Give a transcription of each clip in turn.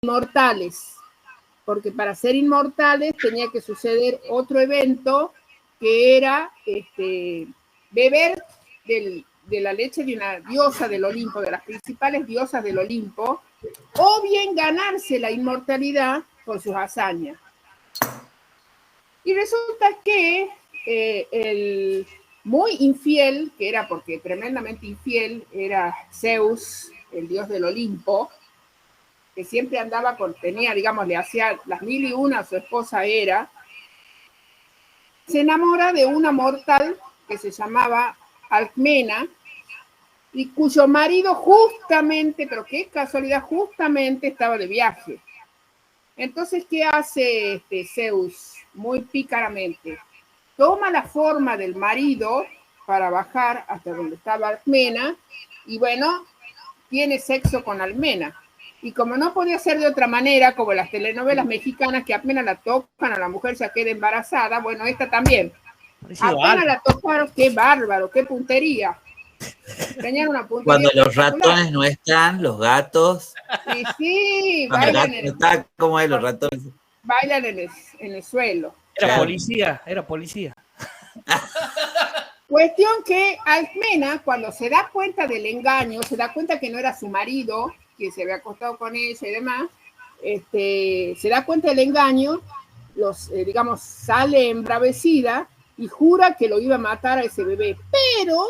inmortales, porque para ser inmortales tenía que suceder otro evento que era beber de la leche de una diosa del Olimpo, de las principales diosas del Olimpo, o bien ganarse la inmortalidad con sus hazañas. Y resulta que el muy infiel, que era porque tremendamente infiel, era Zeus, el dios del Olimpo, que siempre andaba tenía, digamos, le hacía las 1001 a su esposa Hera, se enamora de una mortal que se llamaba Alcmena, y cuyo marido justamente, pero qué casualidad, justamente estaba de viaje. Entonces, ¿qué hace Zeus? Muy pícaramente. Toma la forma del marido para bajar hasta donde estaba Alcmena, y bueno, tiene sexo con Alcmena. Y como no podía ser de otra manera, como las telenovelas mexicanas que apenas la tocan a la mujer ya queda embarazada, bueno, esta también. Apenas la tocaron, qué bárbaro, qué puntería. Tenían una puntería. Cuando los ratones no están, los gatos. Y sí, bailan en está como es, los ratones. Bailan en el suelo. Era policía, era policía. Cuestión que Alcmena, cuando se da cuenta del engaño, se da cuenta que no era su marido, que se había acostado con ella y demás, se da cuenta del engaño, digamos, sale embravecida y jura que lo iba a matar a ese bebé, pero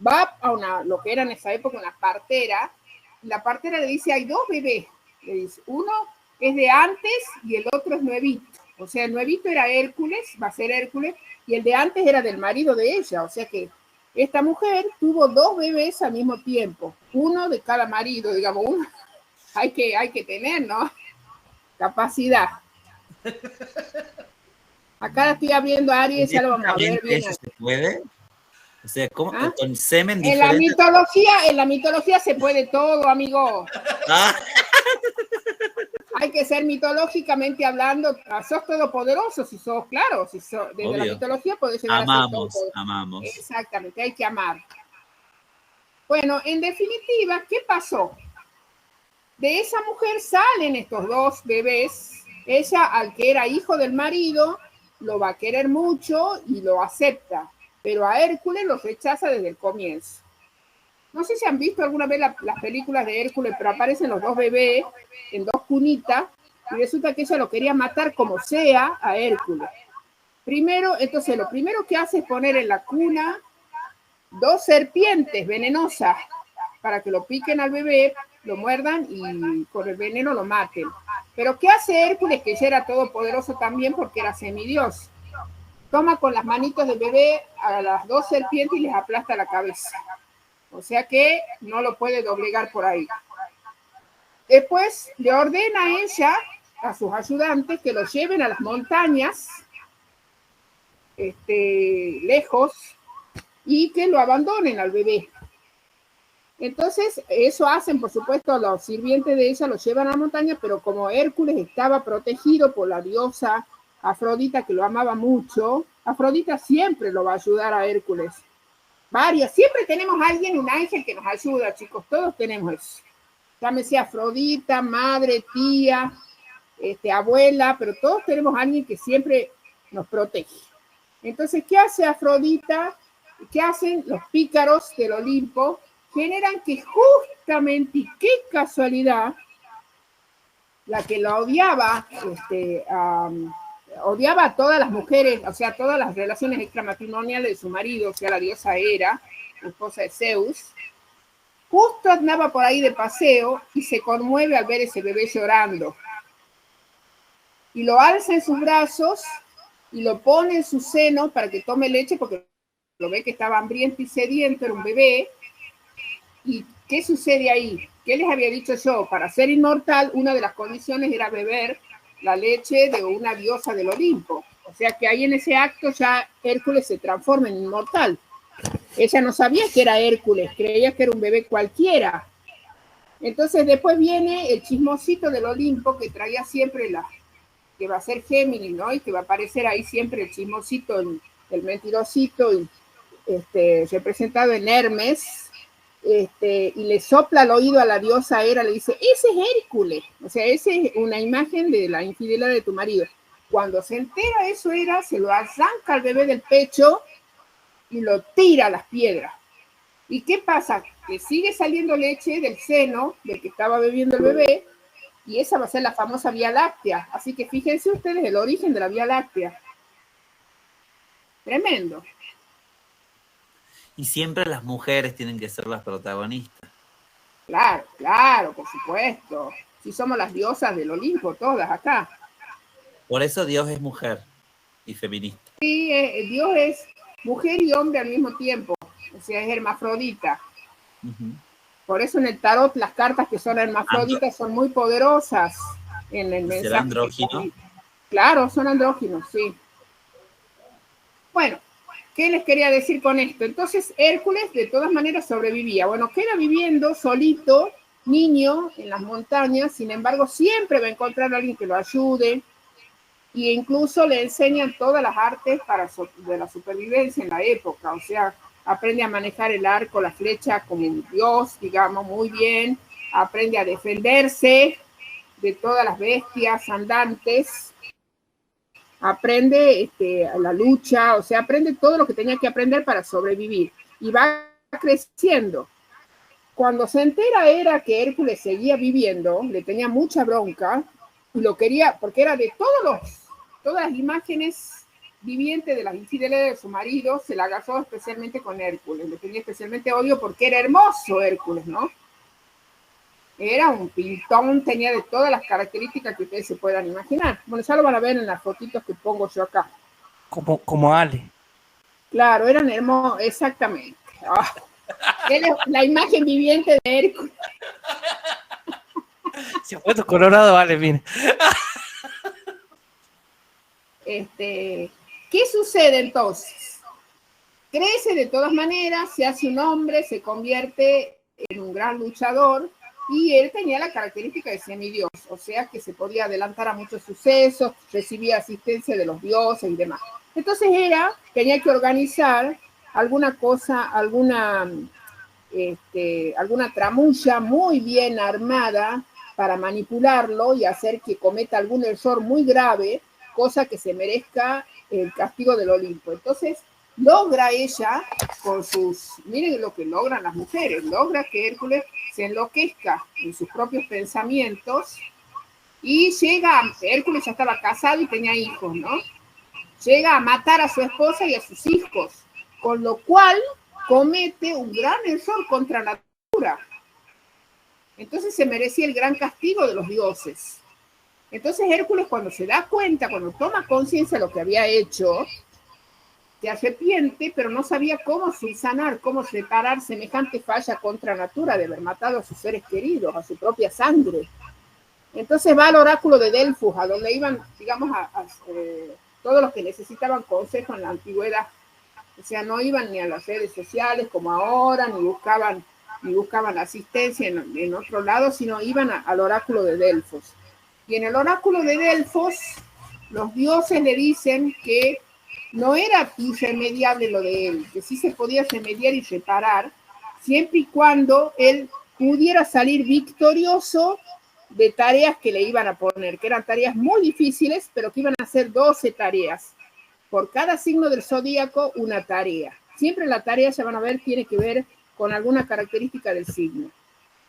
va a lo que era en esa época una partera, y la partera le dice, hay dos bebés, le dice, uno es de antes y el otro es nuevito, o sea, el nuevito era Hércules, va a ser Hércules, y el de antes era del marido de ella, o sea que esta mujer tuvo dos bebés al mismo tiempo, uno de cada marido, digamos, uno hay que tener, ¿no? Capacidad. Acá la estoy abriendo a Aries, ya lo vamos a ver bien. ¿Eso se puede? O sea, ¿cómo? Con semen diferente. En la mitología se puede todo, amigo. Hay que ser mitológicamente hablando, sos todopoderoso si sos, claro, desde obvio. La mitología podés llegar a ser todopoderoso. Amamos. Exactamente, hay que amar. Bueno, en definitiva, ¿qué pasó? De esa mujer salen estos dos bebés. Ella, al que era hijo del marido, lo va a querer mucho y lo acepta, pero a Hércules lo rechaza desde el comienzo. No sé si han visto alguna vez las películas de Hércules, pero aparecen los dos bebés en dos cunitas y resulta que ella lo quería matar como sea a Hércules. Entonces lo primero que hace es poner en la cuna dos serpientes venenosas para que lo piquen al bebé, lo muerdan y con el veneno lo maten. Pero ¿qué hace Hércules, que ya era todopoderoso también porque era semidios? Toma con las manitos del bebé a las dos serpientes y les aplasta la cabeza. O sea que no lo puede doblegar por ahí. Después le ordena a ella, a sus ayudantes, que lo lleven a las montañas, lejos, y que lo abandonen al bebé. Entonces, eso hacen, por supuesto, los sirvientes de ella, lo llevan a la montaña, pero como Hércules estaba protegido por la diosa Afrodita, que lo amaba mucho, Afrodita siempre lo va a ayudar a Hércules. Siempre tenemos a alguien, un ángel que nos ayuda, chicos, todos tenemos eso. Llámese Afrodita, madre, tía, abuela, pero todos tenemos a alguien que siempre nos protege. Entonces, ¿qué hace Afrodita? ¿Qué hacen los pícaros del Olimpo? Generan que justamente, y qué casualidad, la que la odiaba, odiaba a todas las mujeres, o sea, todas las relaciones extramatrimoniales de su marido, o sea, la diosa Hera, la esposa de Zeus, justo andaba por ahí de paseo y se conmueve al ver ese bebé llorando. Y lo alza en sus brazos y lo pone en su seno para que tome leche, porque lo ve que estaba hambriento y sediento, era un bebé. ¿Y qué sucede ahí? ¿Qué les había dicho yo? Para ser inmortal, una de las condiciones era beber la leche de una diosa del Olimpo. O sea que ahí en ese acto ya Hércules se transforma en inmortal. Ella no sabía que era Hércules, creía que era un bebé cualquiera. Entonces después viene el chismosito del Olimpo que traía siempre que va a ser Géminis, ¿no? Y que va a aparecer ahí siempre el chismosito, el mentirosito, representado en Hermes, y le sopla al oído a la diosa Hera, le dice, ese es Hércules, o sea, esa es una imagen de la infidelidad de tu marido. Cuando se entera eso Hera, se lo arranca al bebé del pecho y lo tira a las piedras. ¿Y qué pasa? Que sigue saliendo leche del seno del que estaba bebiendo el bebé, y esa va a ser la famosa Vía Láctea. Así que fíjense ustedes el origen de la Vía Láctea. Tremendo. Y siempre las mujeres tienen que ser las protagonistas. Claro, claro, por supuesto. Si somos las diosas del Olimpo, todas acá. Por eso Dios es mujer y feminista. Sí, Dios es mujer y hombre al mismo tiempo. O sea, es hermafrodita. Por eso en el tarot las cartas que son hermafroditas son muy poderosas en el mensaje. ¿Será andrógino? Claro, son andróginos, sí. Bueno, ¿qué les quería decir con esto? Entonces Hércules de todas maneras sobrevivía. Bueno, queda viviendo solito, niño, en las montañas, sin embargo siempre va a encontrar a alguien que lo ayude, e incluso le enseñan todas las artes de la supervivencia en la época, o sea, aprende a manejar el arco, la flecha como un dios, digamos, muy bien, aprende a defenderse de todas las bestias andantes, aprende la lucha, o sea, aprende todo lo que tenía que aprender para sobrevivir, y va creciendo. Cuando se entera Hera que Hércules seguía viviendo, le tenía mucha bronca, y lo quería, porque era de todas las imágenes vivientes de las infidelidades de su marido, se la agarró especialmente con Hércules, le tenía especialmente odio porque era hermoso Hércules, ¿no? Era un pintón, tenía de todas las características que ustedes se puedan imaginar. Bueno, ya lo van a ver en las fotitos que pongo yo acá. Como Ale. Claro, eran hermosos, exactamente. Él es la imagen viviente de Hércules. Se ha puesto colorado, Ale, mire. ¿Qué sucede entonces? Crece de todas maneras, se hace un hombre, se convierte en un gran luchador, y él tenía la característica de semidios, o sea que se podía adelantar a muchos sucesos, recibía asistencia de los dioses y demás. Entonces tenía que organizar alguna cosa, alguna tramulla muy bien armada para manipularlo y hacer que cometa algún error muy grave, cosa que se merezca el castigo del Olimpo. Entonces, logra ella, miren lo que logran las mujeres, logra que Hércules se enloquezca en sus propios pensamientos, y Hércules ya estaba casado y tenía hijos, ¿no? Llega a matar a su esposa y a sus hijos, con lo cual comete un gran error contra la natura. Entonces se merecía el gran castigo de los dioses. Entonces Hércules, cuando se da cuenta, cuando toma conciencia de lo que había hecho, se arrepiente, pero no sabía cómo subsanar, cómo reparar semejante falla contra natura de haber matado a sus seres queridos, a su propia sangre. Entonces va al oráculo de Delfos, a donde iban, digamos, todos los que necesitaban consejo en la antigüedad. O sea, no iban ni a las redes sociales como ahora, ni buscaban asistencia en otro lado, sino iban al oráculo de Delfos. Y en el oráculo de Delfos, los dioses le dicen que no era irremediable lo de él, que sí se podía remediar y reparar, siempre y cuando él pudiera salir victorioso de tareas que le iban a poner, que eran tareas muy difíciles, pero que iban a ser 12 tareas. Por cada signo del zodíaco, una tarea. Siempre la tarea, ya van a ver, tiene que ver con alguna característica del signo.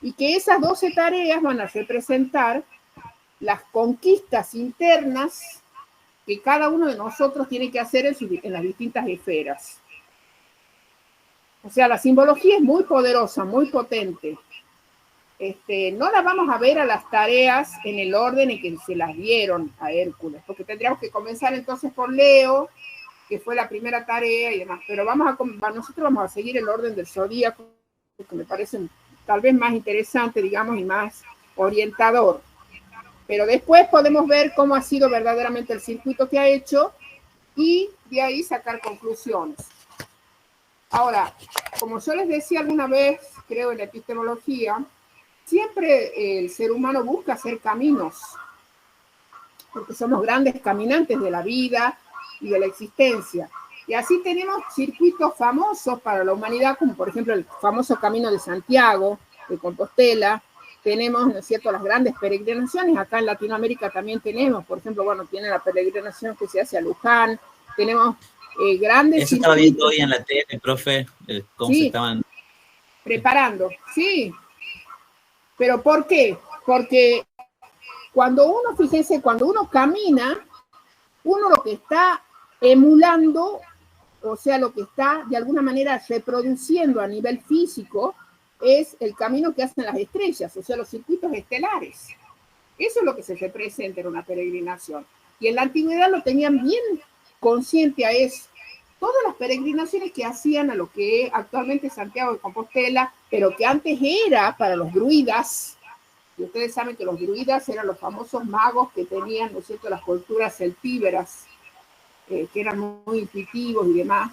Y que esas 12 tareas van a representar las conquistas internas que cada uno de nosotros tiene que hacer en las distintas esferas. O sea, la simbología es muy poderosa, muy potente. No las vamos a ver a las tareas en el orden en que se las dieron a Hércules, porque tendríamos que comenzar entonces por Leo, que fue la primera tarea y demás, pero nosotros vamos a seguir el orden del zodíaco, que me parece tal vez más interesante, digamos, y más orientador. Pero después podemos ver cómo ha sido verdaderamente el circuito que ha hecho y de ahí sacar conclusiones. Ahora, como yo les decía alguna vez, creo en la epistemología, siempre el ser humano busca hacer caminos, porque somos grandes caminantes de la vida y de la existencia. Y así tenemos circuitos famosos para la humanidad, como por ejemplo el famoso Camino de Santiago, de Compostela. Tenemos, ¿no es cierto?, las grandes peregrinaciones. Acá en Latinoamérica también tenemos, por ejemplo, bueno, tiene la peregrinación que se hace a Luján. Tenemos grandes Eso estaba viendo circuitos. hoy en la tele, profe, cómo se Sí, estaban... preparando, sí. ¿Pero por qué? Porque cuando uno, fíjense, cuando uno camina, uno lo que está emulando, o sea, lo que está de alguna manera reproduciendo a nivel físico, es el camino que hacen las estrellas, o sea, los circuitos estelares. Eso es lo que se representa en una peregrinación. Y en la antigüedad lo tenían bien consciente a eso. Todas las peregrinaciones que hacían a lo que actualmente es Santiago de Compostela, pero que antes era para los druidas, y ustedes saben que los druidas eran los famosos magos que tenían, ¿no es cierto?, las culturas celtíberas, que eran muy intuitivos y demás.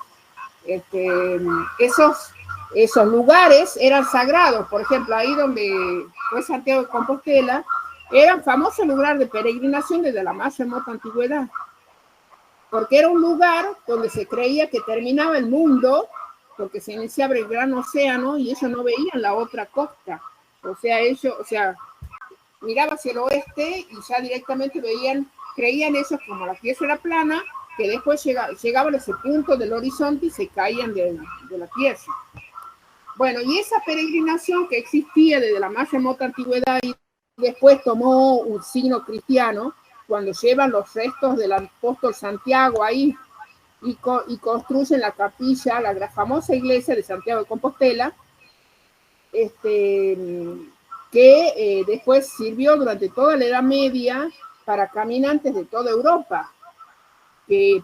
Esos lugares eran sagrados. Por ejemplo, ahí donde fue Santiago de Compostela, eran famosos lugares de peregrinación desde la más remota antigüedad, porque era un lugar donde se creía que terminaba el mundo, porque se iniciaba el gran océano y ellos no veían la otra costa. O sea, miraba hacia el oeste y ya directamente creían ellos como la tierra era plana, que después llegaban a ese punto del horizonte y se caían de la tierra. Bueno, y esa peregrinación que existía desde la más remota antigüedad y después tomó un signo cristiano, cuando llevan los restos del apóstol Santiago ahí y construyen la capilla, la famosa iglesia de Santiago de Compostela, que después sirvió durante toda la Edad Media para caminantes de toda Europa, que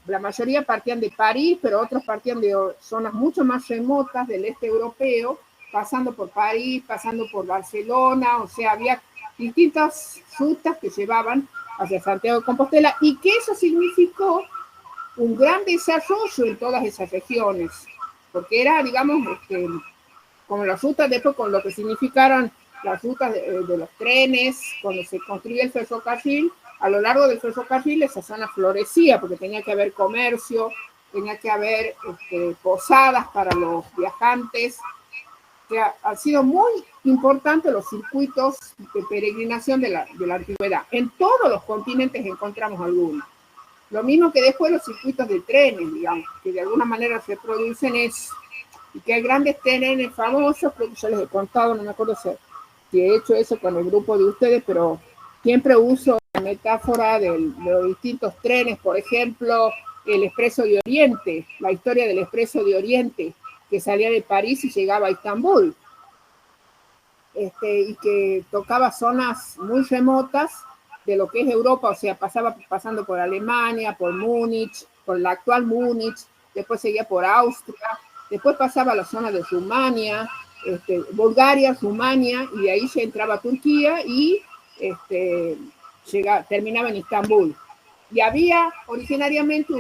la mayoría partían de París, pero otros partían de zonas mucho más remotas del este europeo, pasando por París, pasando por Barcelona, o sea, había distintas rutas que llevaban hacia Santiago de Compostela, y que eso significó un gran desarrollo en todas esas regiones, porque era, digamos, como las rutas después, con lo que significaron las rutas de los trenes, cuando se construía el ferrocarril, a lo largo del ferrocarril esa zona florecía, porque tenía que haber comercio, tenía que haber posadas para los viajantes. O sea, han sido muy importantes los circuitos de peregrinación de la antigüedad. En todos los continentes encontramos algunos. Lo mismo que después los circuitos de trenes, digamos, que de alguna manera se producen eso. Y que hay grandes trenes famosos, creo que yo les he contado, no me acuerdo si he hecho eso con el grupo de ustedes, pero siempre uso la metáfora de los distintos trenes, por ejemplo, el Expreso de Oriente, la historia del Expreso de Oriente, que salía de París y llegaba a Estambul, y que tocaba zonas muy remotas de lo que es Europa, o sea, pasando por Alemania, por Múnich, por la actual Múnich, después seguía por Austria, después pasaba a la zona de Rumania, Bulgaria, Rumania, y de ahí se entraba a Turquía y terminaba en Estambul. Y había originariamente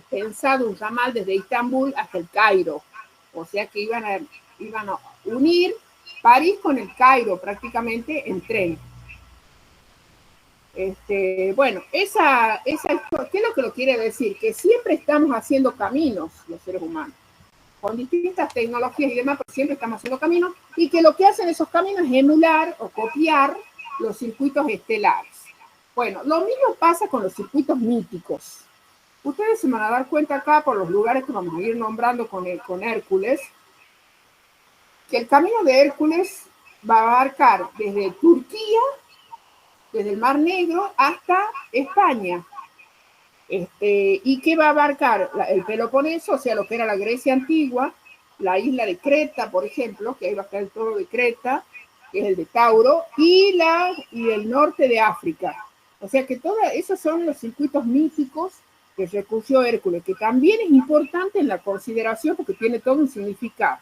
pensado un ramal desde Estambul hasta el Cairo, o sea que iban a unir París con el Cairo prácticamente en tren. Bueno, esa ¿qué es lo que lo quiere decir? Que siempre estamos haciendo caminos los seres humanos, con distintas tecnologías y demás, pero siempre estamos haciendo caminos, y que lo que hacen esos caminos es emular o copiar los circuitos estelares. Bueno, lo mismo pasa con los circuitos míticos. Ustedes se van a dar cuenta acá, por los lugares que vamos a ir nombrando con Hércules, que el camino de Hércules va a abarcar desde Turquía, desde el Mar Negro hasta España. ¿Y qué va a abarcar? El Peloponeso, o sea, lo que era la Grecia antigua, la isla de Creta, por ejemplo, que ahí va a estar el toro de Creta, que es el de Tauro, y el norte de África. O sea que todos esos son los circuitos míticos que recurrió Hércules, que también es importante en la consideración porque tiene todo un significado.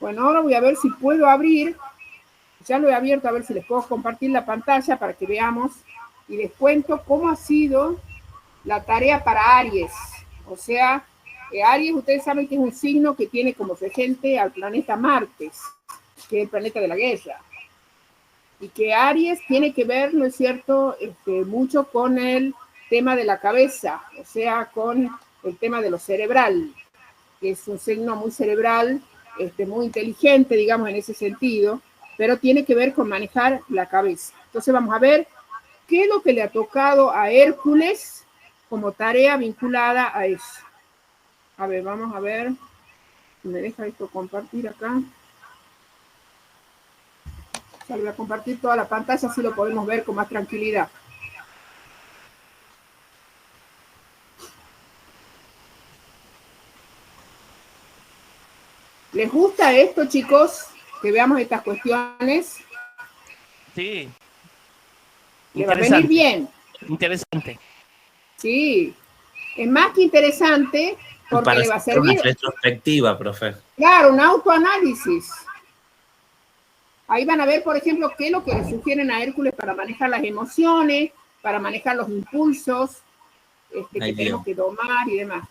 Bueno, ahora voy a ver si puedo abrir, ya lo he abierto, a ver si les puedo compartir la pantalla para que veamos y les cuento cómo ha sido la tarea para Aries. O sea, Aries, ustedes saben que es un signo que tiene como regente al planeta Marte, que es el planeta de la guerra. Y que Aries tiene que ver, ¿no es cierto?, mucho con tema de la cabeza, o sea, con el tema de lo cerebral, que es un signo muy cerebral, muy inteligente, digamos, en ese sentido, pero tiene que ver con manejar la cabeza. Entonces vamos a ver qué es lo que le ha tocado a Hércules como tarea vinculada a eso. A ver, vamos a ver. ¿Me deja esto compartir acá? Ya voy a compartir toda la pantalla, así lo podemos ver con más tranquilidad. ¿Les gusta esto, chicos? Que veamos estas cuestiones. Sí. Le va a venir bien. Interesante. Sí. Es más que interesante porque Para le va a hacer una servir, retrospectiva, profe. claro, un autoanálisis. Ahí van a ver, por ejemplo, qué es lo que le sugieren a Hércules para manejar las emociones, para manejar los impulsos que tenemos que domar y demás.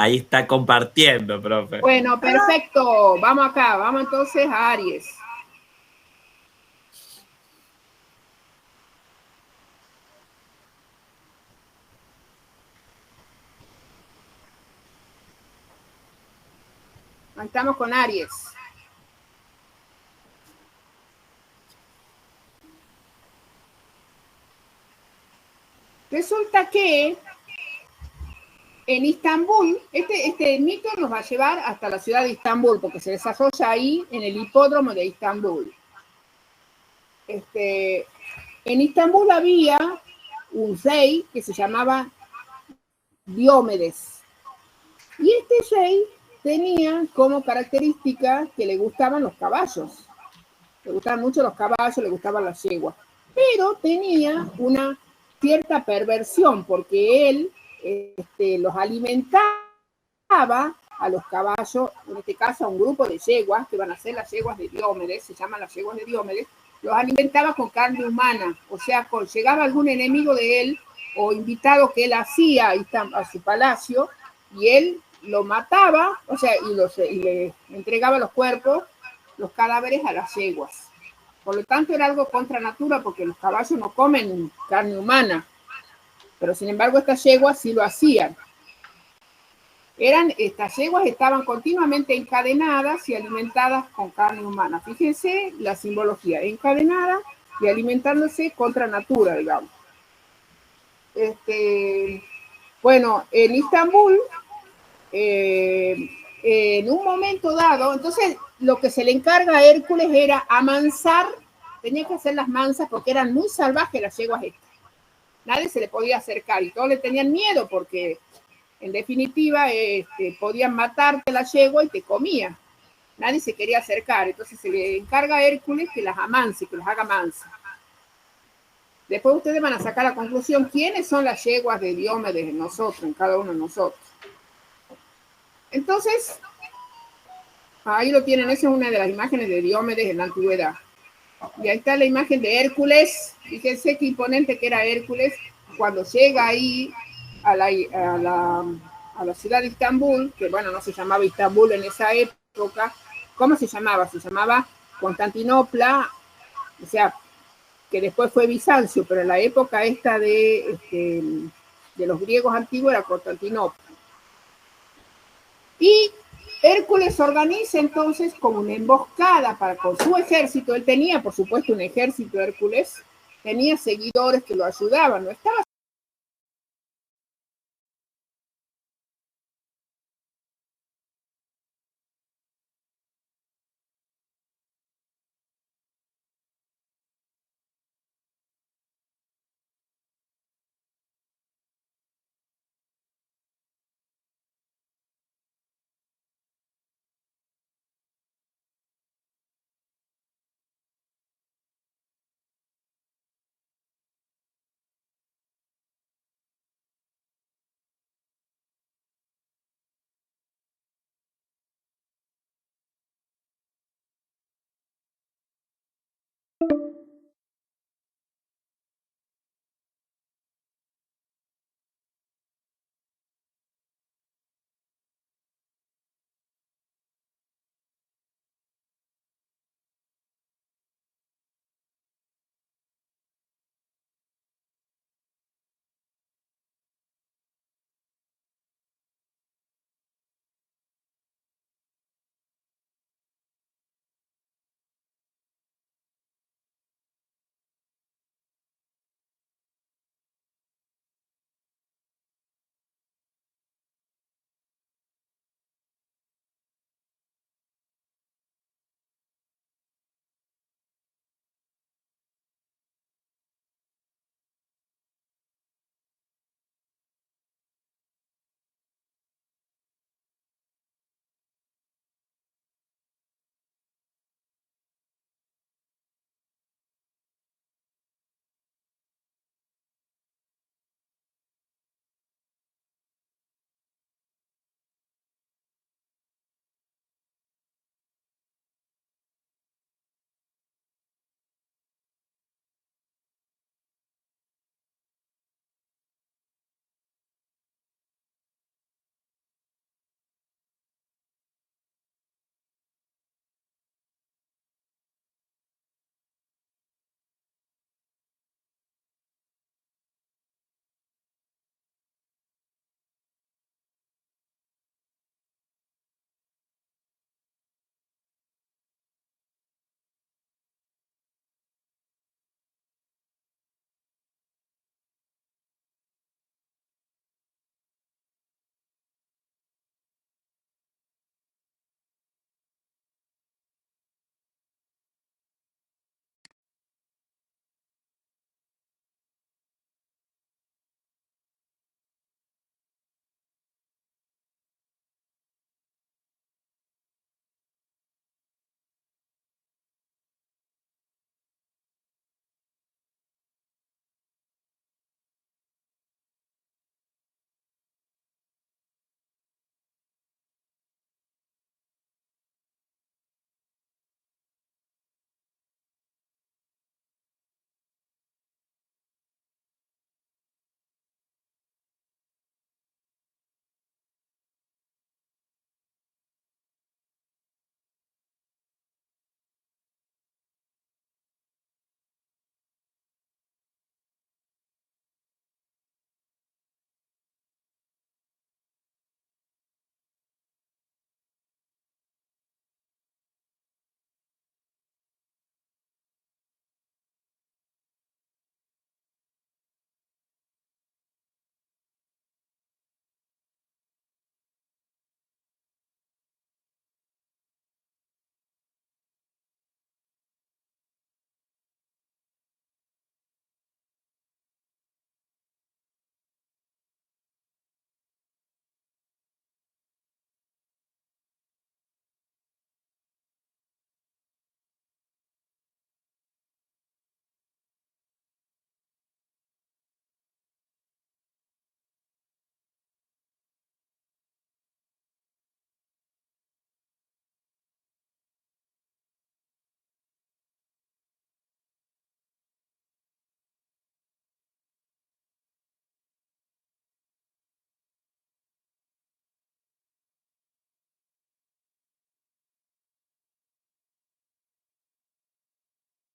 Ahí está compartiendo, profe. Bueno, perfecto. Vamos acá. Vamos entonces a Aries. Ahí estamos con Aries. Resulta que en Istambul, este mito nos va a llevar hasta la ciudad de Istambul, porque se desarrolla ahí en el hipódromo de Istambul. En Istambul había un rey que se llamaba Diomedes. Y este rey tenía como característica que le gustaban los caballos. Le gustaban mucho los caballos, le gustaban las yeguas. Pero tenía una cierta perversión porque él los alimentaba a los caballos, en este caso a un grupo de yeguas, que van a ser las yeguas de Diomedes, se llaman las yeguas de Diomedes, los alimentaba con carne humana, o sea, llegaba algún enemigo de él o invitado que él hacía a su palacio, y él lo mataba, o sea, y le entregaba los cuerpos, los cadáveres a las yeguas. Por lo tanto, era algo contra natura, porque los caballos no comen carne humana, pero sin embargo estas yeguas sí lo hacían. Estas yeguas estaban continuamente encadenadas y alimentadas con carne humana. Fíjense la simbología, encadenada y alimentándose contra natura, digamos. Bueno, en Istambul, en un momento dado, entonces lo que se le encarga a Hércules era amansar, tenía que hacer las mansas porque eran muy salvajes las yeguas estas. Nadie se le podía acercar y todos le tenían miedo porque en definitiva, podían matarte la yegua y te comía. Nadie se quería acercar. Entonces se le encarga a Hércules que las amanse, que las haga mansas. Después ustedes van a sacar la conclusión, ¿quiénes son las yeguas de Diomedes en nosotros, en cada uno de nosotros? Entonces, ahí lo tienen. Esa es una de las imágenes de Diomedes en la antigüedad. Y ahí está la imagen de Hércules. Fíjense qué imponente que era Hércules cuando llega ahí a la ciudad de Istambul, que bueno, no se llamaba Istambul en esa época. ¿Cómo se llamaba? Se llamaba Constantinopla, o sea, que después fue Bizancio, pero en la época esta de los griegos antiguos era Constantinopla. Y Hércules organiza entonces como una emboscada con su ejército. Él tenía, por supuesto, un ejército, Hércules, tenía seguidores que lo ayudaban, no estaba